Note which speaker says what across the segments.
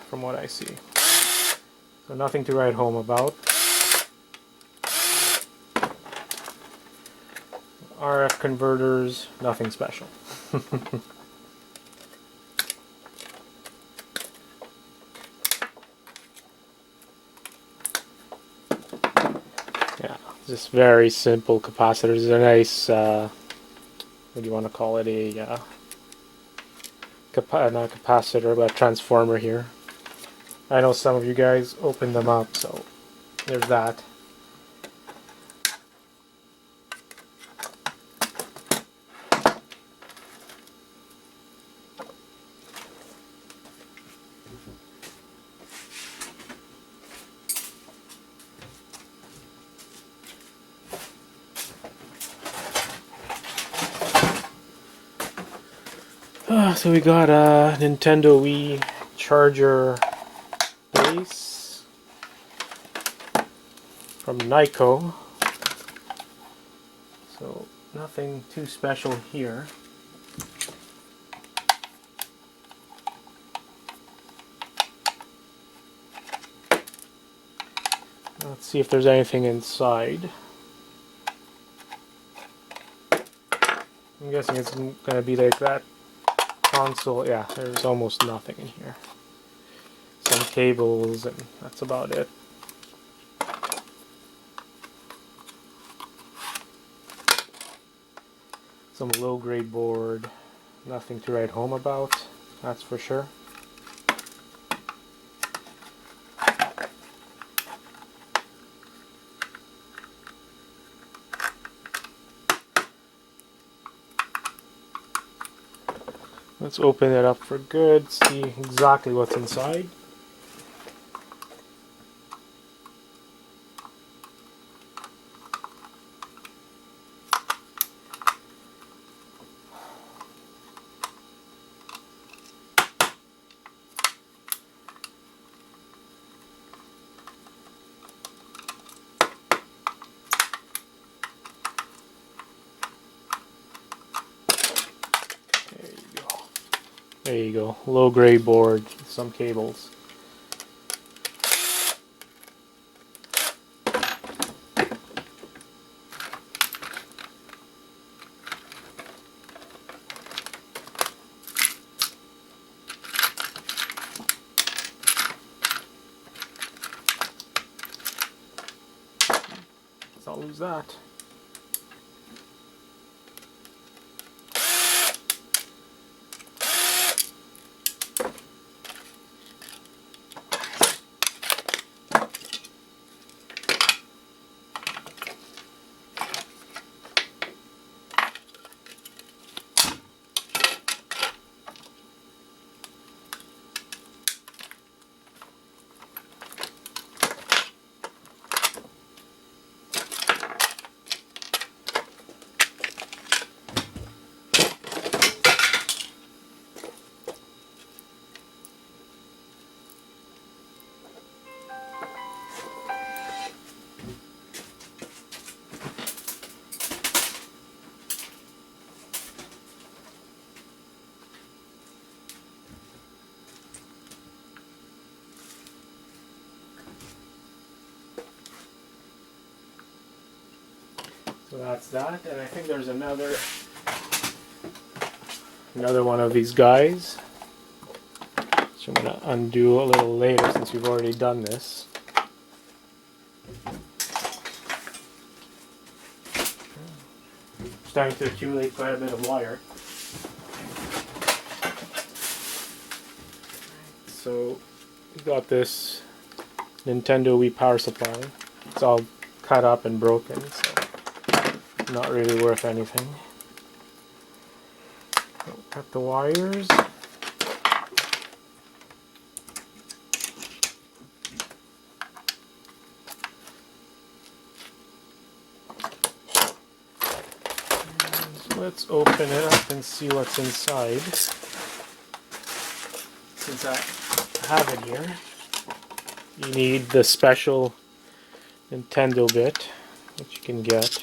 Speaker 1: from what I see. So nothing to write home about. RF converters, nothing special. Yeah, just very simple capacitors. They're nice, what do you want to call it? A not capacitor, but transformer here. I know some of you guys opened them up, so there's that. So we got a Nintendo Wii charger base from Nyko. So nothing too special here. Let's see if there's anything inside. I'm guessing it's going to be like that console. Yeah, there's almost nothing in here. Some cables, and that's about it. Some low-grade board. Nothing to write home about, that's for sure. Let's open it up for good, see exactly what's inside. There you go, low grade board, some cables. Let's not lose that. So that's that, and I think there's another one of these guys, which I'm going to undo a little later since we've already done this. Starting to accumulate quite a bit of wire. So we got this Nintendo Wii power supply. It's all cut up and broken, so not really worth anything. So cut the wires. And let's open it up and see what's inside. Since I have it here, you need the special Nintendo bit, which you can get.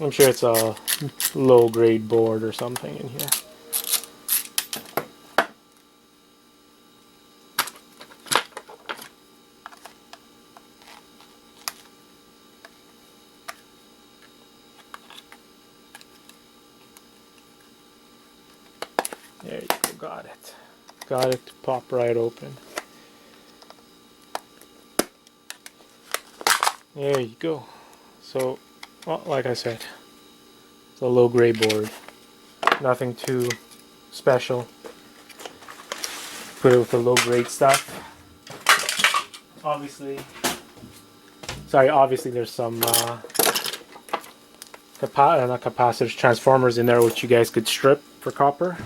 Speaker 1: I'm sure it's a low grade board or something in here. There you go, got it. Got it to pop right open. There you go. So, well, like I said, it's a low grade board. Nothing too special. Put it with the low grade stuff. Obviously there's some not capacitors, transformers in there which you guys could strip for copper.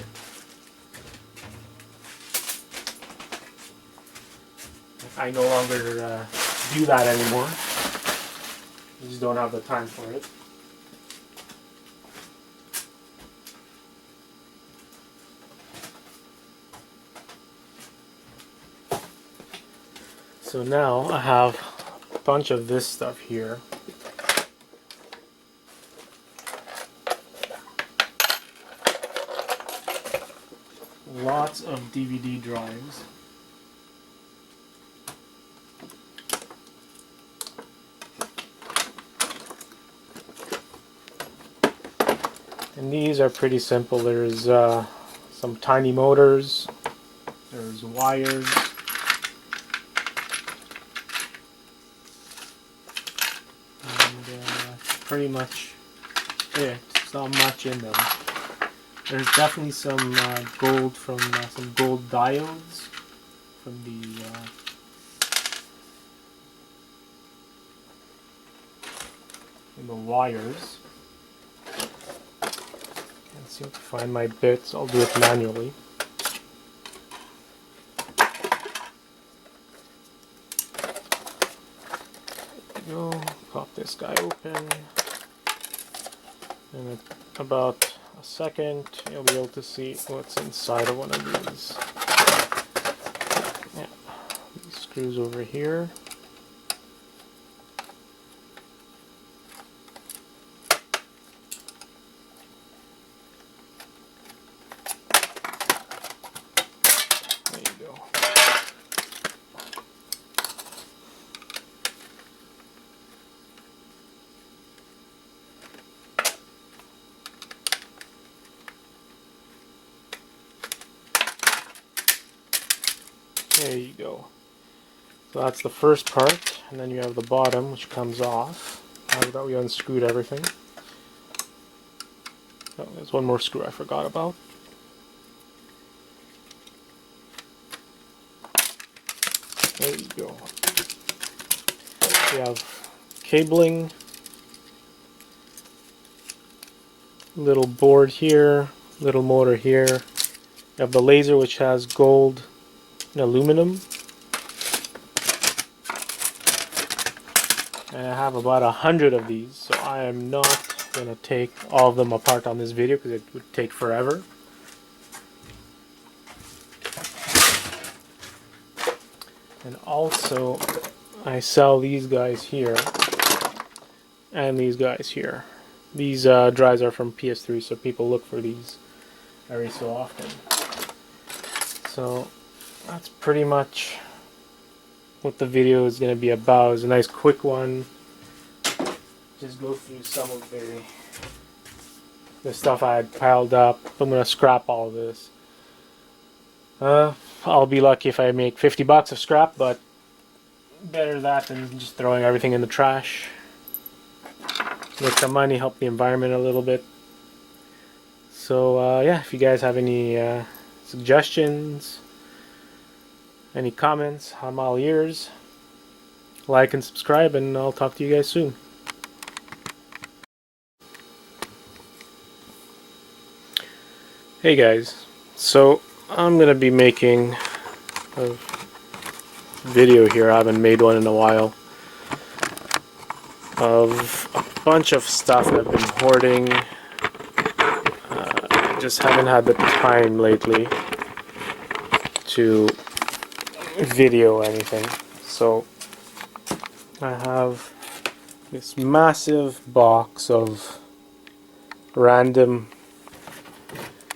Speaker 1: I no longer do that anymore. I just don't have the time for it. So now I have a bunch of this stuff here. Lots of DVD drives. And these are pretty simple. There's some tiny motors, there's wires, and pretty much it. It's not much in them. There's definitely some gold from some gold diodes from the wires. Can't seem to find my bits. I'll do it manually. There you go. Pop this guy open. And in about a second, you'll be able to see what's inside of one of these. Yeah, these screws over here. There you go. There you go. So that's the first part, and then you have the bottom, which comes off. Now that we unscrewed everything. Oh, there's one more screw I forgot about. There you go. We have cabling, little board here, little motor here. You have the laser, which has gold and aluminum. And I have about 100 of these, so I am not going to take all of them apart on this video because it would take forever. And also, I sell these guys here and these guys here. These drives are from PS3, so people look for these every so often. So that's pretty much what the video is going to be about. It's a nice quick one. Just go through some of the stuff I had piled up. I'm going to scrap all of this. I'll be lucky if I make 50 bucks of scrap, but better that than just throwing everything in the trash. Make some money, help the environment a little bit. So yeah, if you guys have any suggestions, any comments, I'm all ears. Like and subscribe, and I'll talk to you guys soon. Hey guys, so I'm gonna be making a video here. I haven't made one in a while, of a bunch of stuff I've been hoarding. I just haven't had the time lately to video anything. So I have this massive box of random,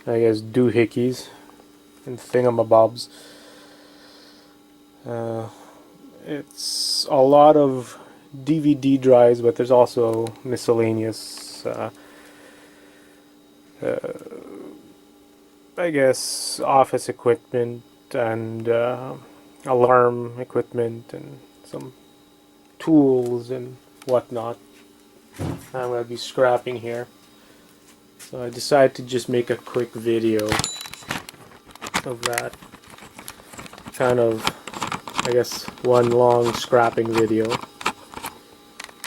Speaker 1: I guess, doohickeys and thingamabobs. It's a lot of DVD drives, but there's also miscellaneous, I guess, office equipment and alarm equipment and some tools and whatnot. I'm going to be scrapping here. So I decided to just make a quick video of that. Kind of, I guess, one long scrapping video.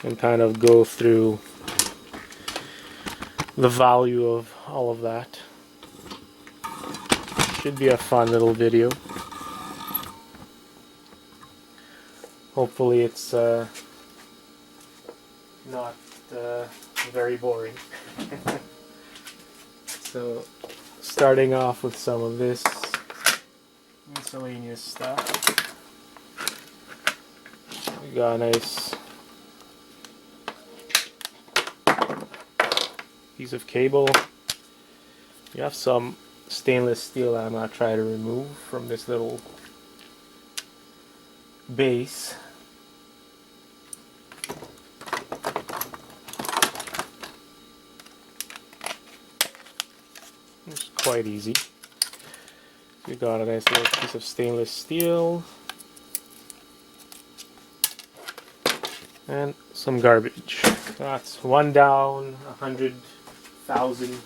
Speaker 1: And kind of go through the value of all of that. Should be a fun little video. Hopefully it's not very boring. So, starting off with some of this miscellaneous stuff. We got a nice piece of cable. You have some stainless steel I'm going to try to remove from this little base. It's quite easy. We got a nice little piece of stainless steel and some garbage. That's one down, 100,000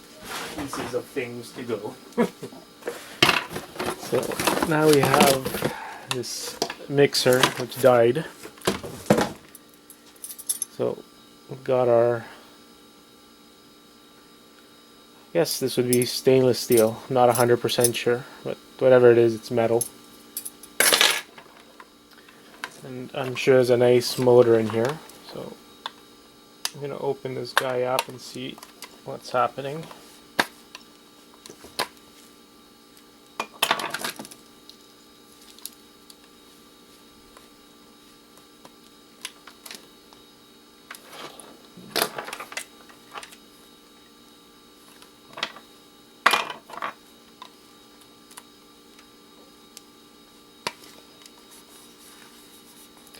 Speaker 1: pieces of things to go. So now we have this mixer which died. So we've got our, I guess this would be stainless steel, not 100% sure, but whatever it is, it's metal. And I'm sure there's a nice motor in here, so I'm going to open this guy up and see what's happening.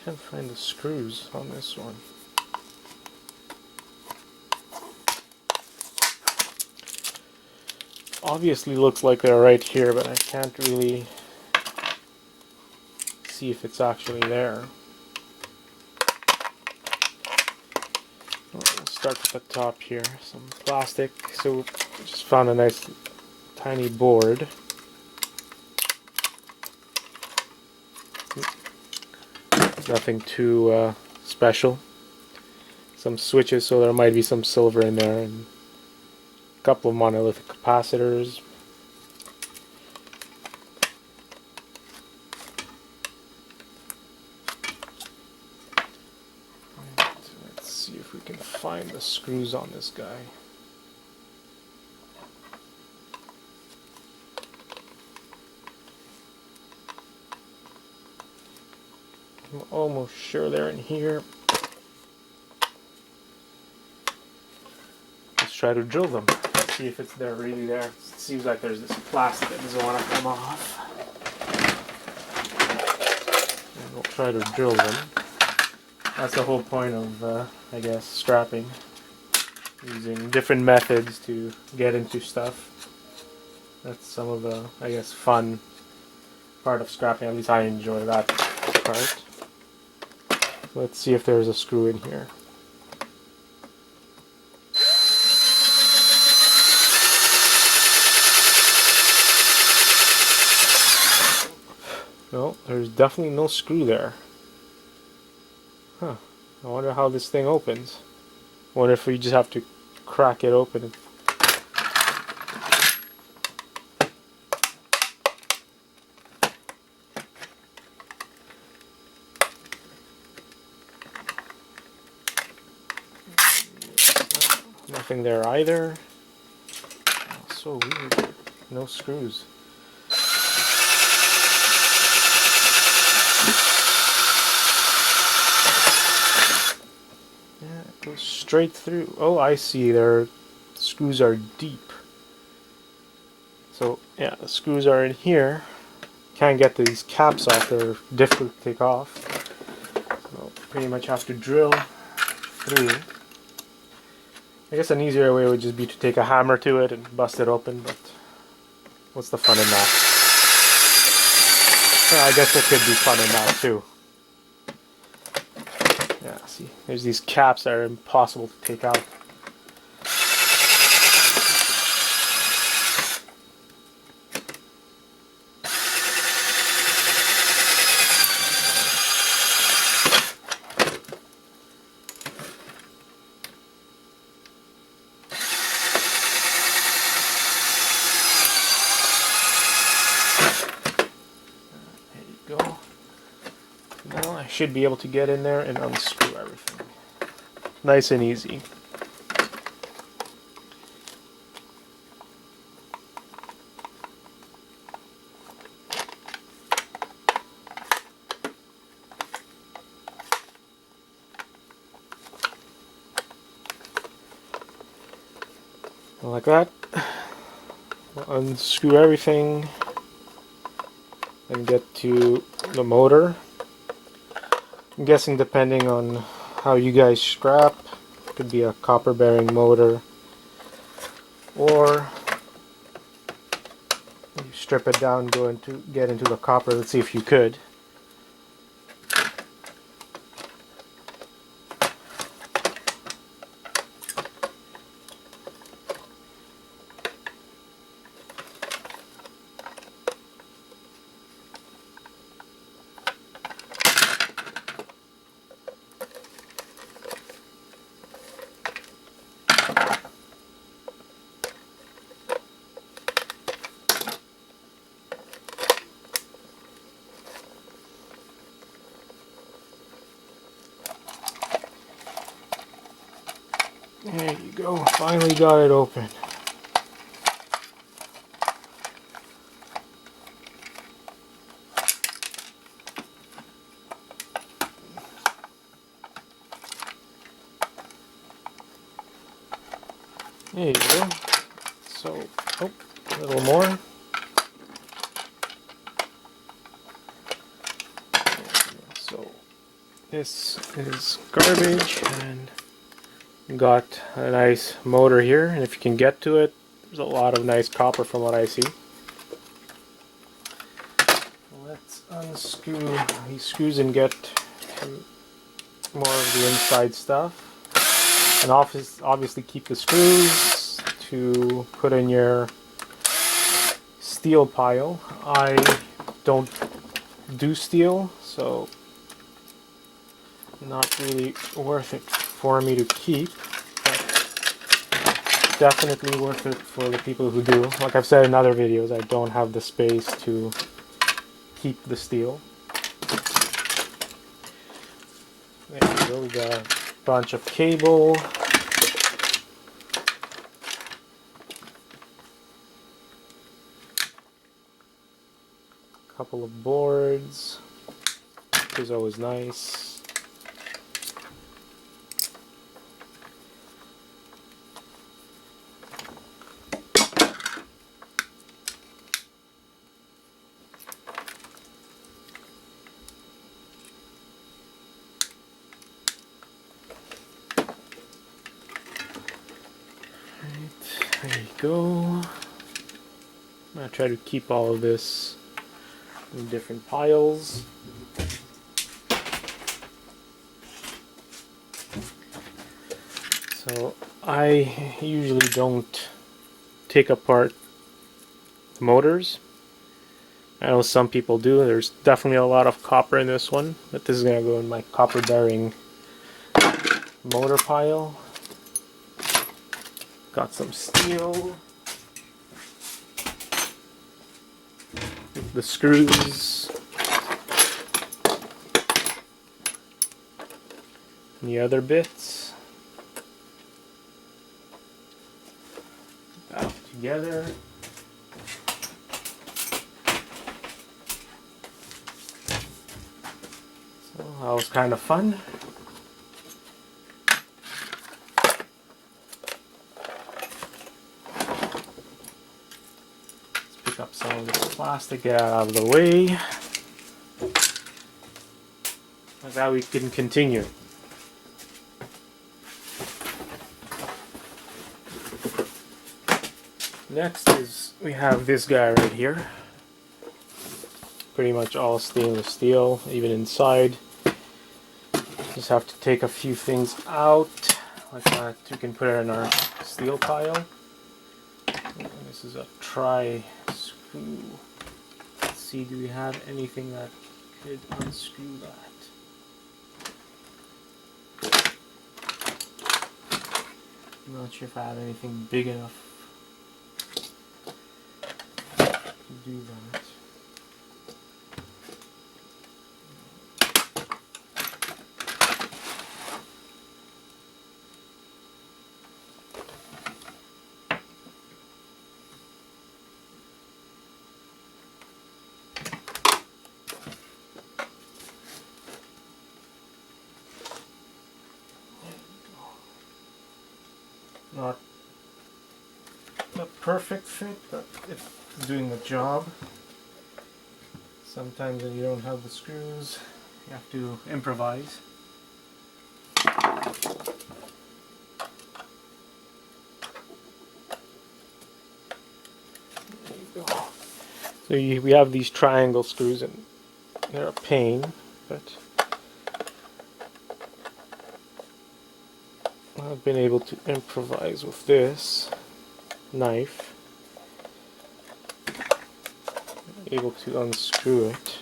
Speaker 1: Can't find the screws on this one. Obviously looks like they're right here, but I can't really see if it's actually there. We'll start at the top here. Some plastic. So just found a nice tiny board. Nothing too special. Some switches, so there might be some silver in there, and a couple of monolithic capacitors. Right, let's see if we can find the screws on this guy. I'm almost sure they're in here. Let's try to drill them. See if they're really there. It seems like there's this plastic that doesn't want to come off. And we'll try to drill them. That's the whole point of, I guess, scrapping. Using different methods to get into stuff. That's some of the, I guess, fun part of scrapping. At least I enjoy that part. Let's see if there's a screw in here. No, there's definitely no screw there. Huh. I wonder how this thing opens. I wonder if we just have to crack it open. Nothing there either. Oh, so weird. No screws. Yeah, it goes straight through. Oh, I see. There are screws are deep. So yeah, the screws are in here. Can't get these caps off, they're difficult to take off. So pretty much have to drill through. I guess an easier way would just be to take a hammer to it and bust it open, but what's the fun in that? Well, I guess there could be fun in that too. Yeah, see, there's these caps that are impossible to take out. Go. Now I should be able to get in there and unscrew everything. Nice and easy. Like that. We'll unscrew everything and get to the motor. I'm guessing depending on how you guys scrap, it could be a copper bearing motor, or you strip it down, get into the copper. Let's see if you could. There you go, finally got it open. There you go. So, oh, a little more. So, this is garbage, and got a nice motor here, and if you can get to it, there's a lot of nice copper from what I see. Let's unscrew these screws and get more of the inside stuff. And obviously keep the screws to put in your steel pile. I don't do steel, so not really worth it for me to keep, but definitely worth it for the people who do. Like I've said in other videos, I don't have the space to keep the steel. There we go, we got a bunch of cable. Couple of boards, which is always nice. There you go. I'm going to try to keep all of this in different piles. So I usually don't take apart the motors. I know some people do. There's definitely a lot of copper in this one, but this is going to go in my copper bearing motor pile. Got some steel, the screws, and the other bits. Put that together. So that was kind of fun. pick up some of this plastic, get out of the way. Like that we can continue. Next is we have this guy right here. Pretty much all stainless steel, even inside. Just have to take a few things out, like that. We can put it in our steel pile. And this is a tri-screw. Let's see, do we have anything that could unscrew that? I'm not sure if I have anything big enough to do that. Not a perfect fit, but it's doing the job. Sometimes when you don't have the screws, you have to improvise. There you go. So we have these triangle screws, and they're a pain, but I've been able to improvise with this knife. Able to unscrew it.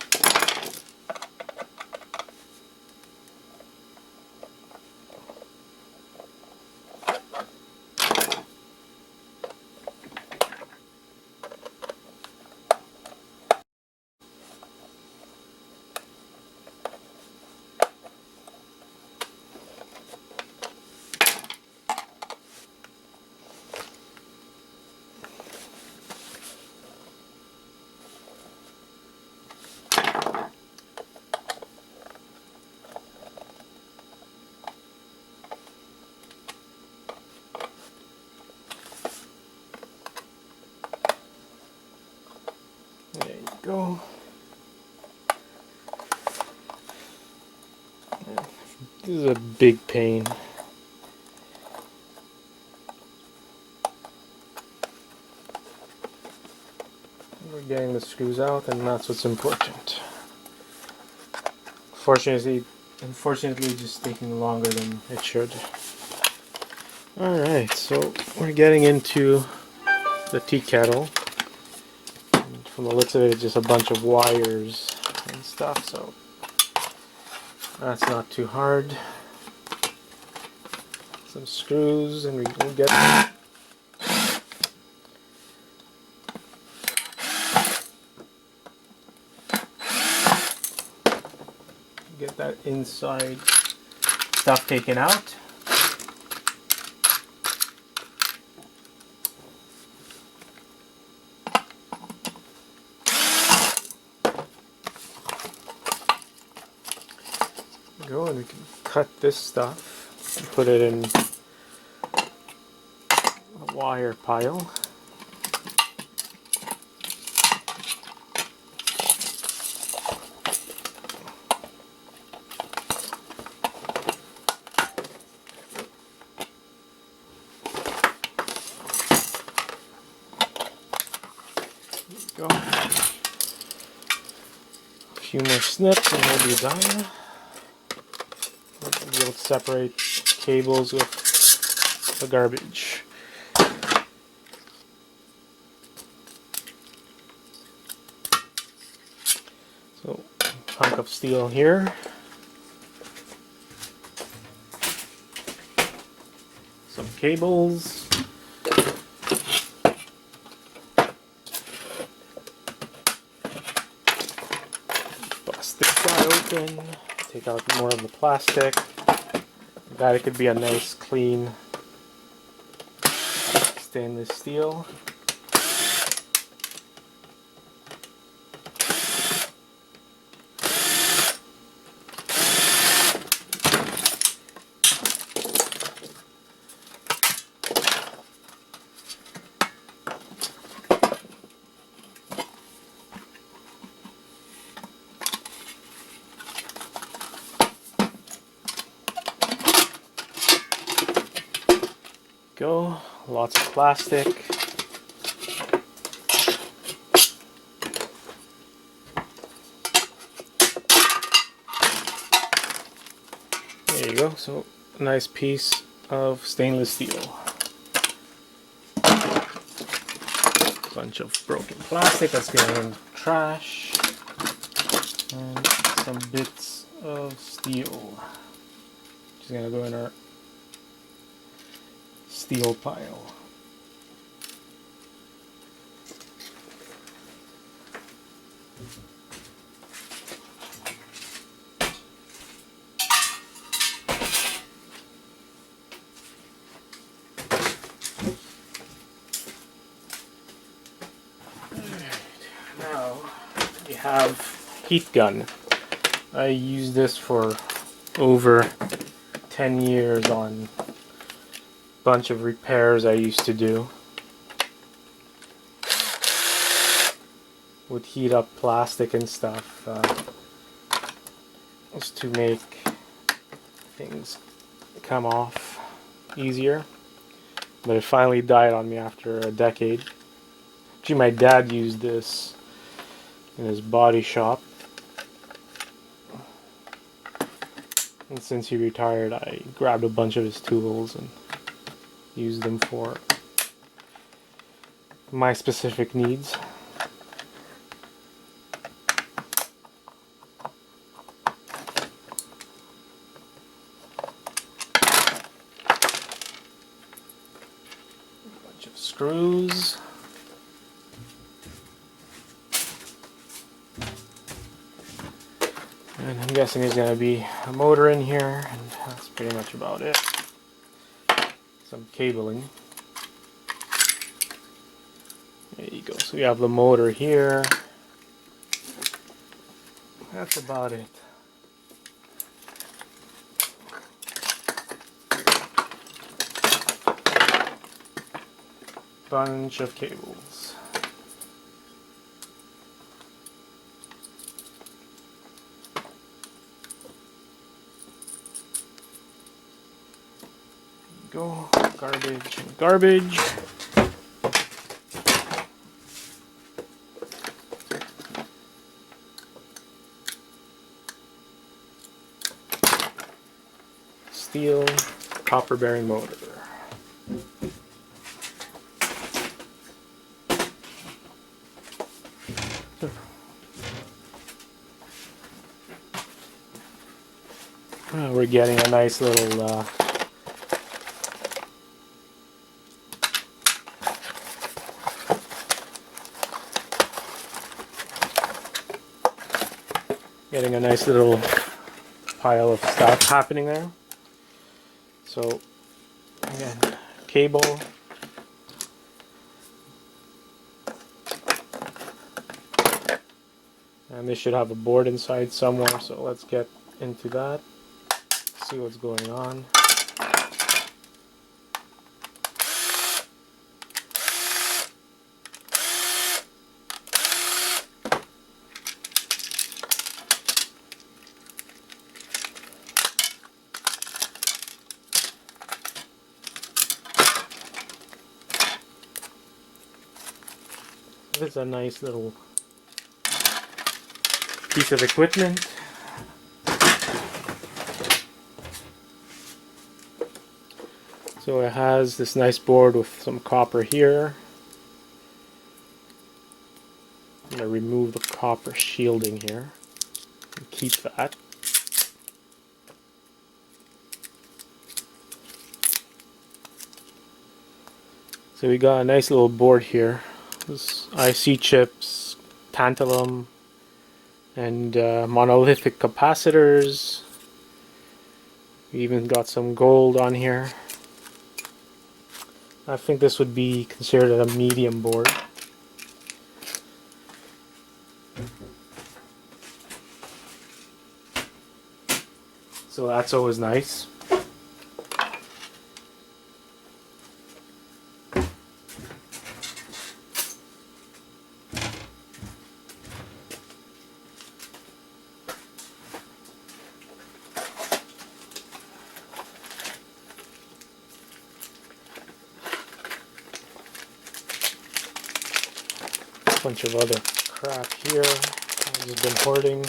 Speaker 1: There you go. This is a big pain. We're getting the screws out, and that's what's important. Unfortunately, it's just taking longer than it should. Alright, so we're getting into the tea kettle. And from the looks of it, it's just a bunch of wires and stuff, so that's not too hard. Some screws, and we'll get that inside stuff taken out. Go, and we can cut this stuff and put it in a wire pile. Go. A few more snips and we'll be done. We'll be able to separate cables with the garbage. So, hunk of steel here. Some cables. Bust this guy open. Take out more of the plastic. That it could be a nice clean stainless steel. go. Lots of plastic. There you go. So a nice piece of stainless steel. Bunch of broken plastic that's going in the trash. And some bits of steel. Which is going to go in our steel pile. Now we have heat gun. I used this for over 10 years on a bunch of repairs I used to do. Would heat up plastic and stuff just to make things come off easier. But it finally died on me after a decade. Actually, my dad used this in his body shop. And since he retired, I grabbed a bunch of his tools and used them for my specific needs. A bunch of screws. And I'm guessing there's going to be a motor in here, and that's pretty much about it. Some cabling. There you go. So we have the motor here. That's about it. Bunch of cables. Go, garbage and garbage. Steel, copper bearing motor. We're getting a nice little pile of stuff happening there. So again, cable, and this should have a board inside somewhere, so let's get into that, see what's going on. This is a nice little piece of equipment. So it has this nice board with some copper here. I'm going to remove the copper shielding here and keep that. So we got a nice little board here. This IC chips, tantalum, and monolithic capacitors. We even got some gold on here. I think this would be considered a medium board. So that's always nice. Bunch of other crap here I've just been hoarding.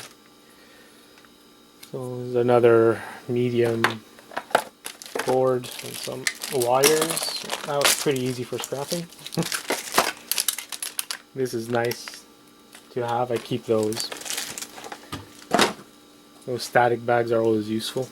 Speaker 1: So there's another medium board and some wires. That was pretty easy for scrapping. This is nice to have. I keep those. Those static bags are always useful.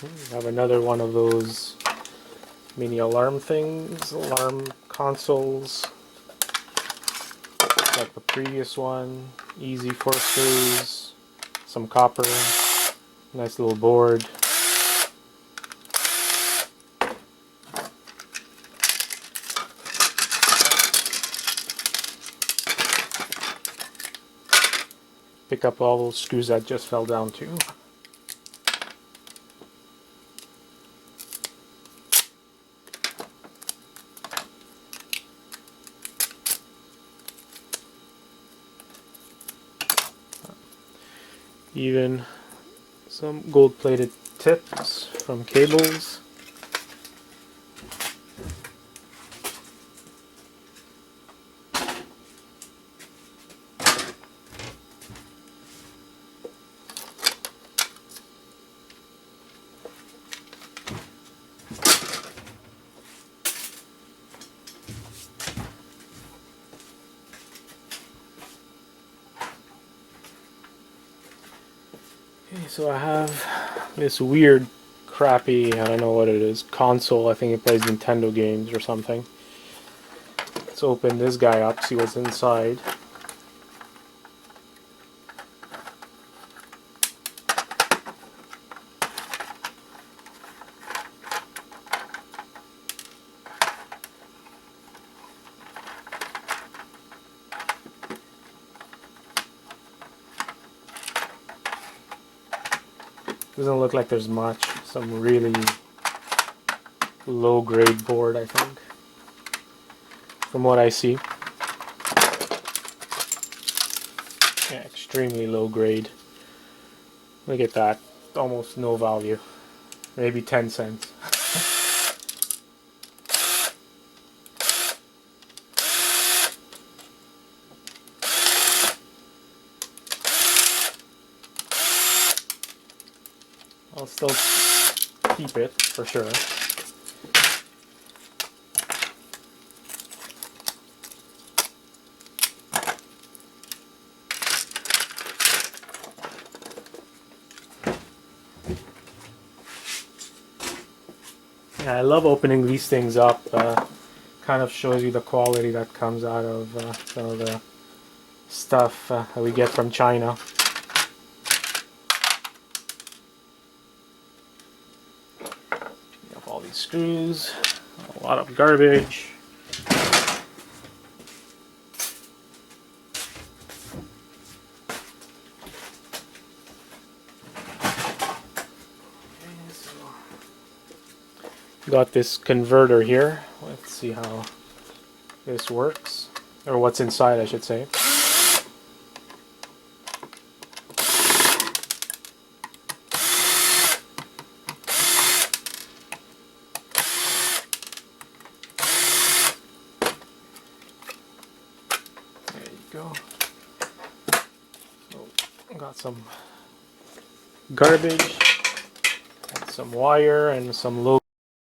Speaker 1: We have another one of those mini alarm things, alarm consoles, like the previous one. Easy 4 screws, some copper, nice little board. Pick up all those screws that just fell down too. Even some gold-plated tips from cables. Okay, so I have this weird, crappy, I don't know what it is, console. I think it plays Nintendo games or something. Let's open this guy up, see what's inside. Doesn't look like there's much. Some really low grade board, I think, from what I see. Yeah, extremely low grade. Look at that. Almost no value. Maybe 10 cents. I'll still keep it for sure. Yeah, I love opening these things up. Kind of shows you the quality that comes out of some of the stuff that we get from China. All these screws, a lot of garbage. Okay, so got this converter here. Let's see how this works, or what's inside, I should say. Go. So got some garbage, and some wire, and some low